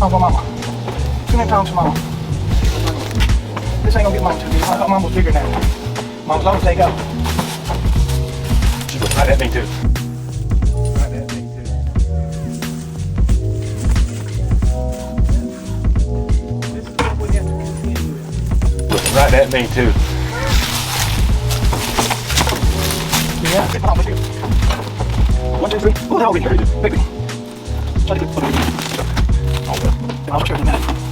pound for mama. 2 pounds for mama. This ain't gonna get mama too big. Her mama's bigger than that. Mama's gonna take up. Try that thing too. Try that thing too. This is what we have to continue with. Try that thing too. Yeah, come on with you. 1, 2, 3. Who the hell are you? Baby. Try to get. Oh, well. I'll show you in a minute.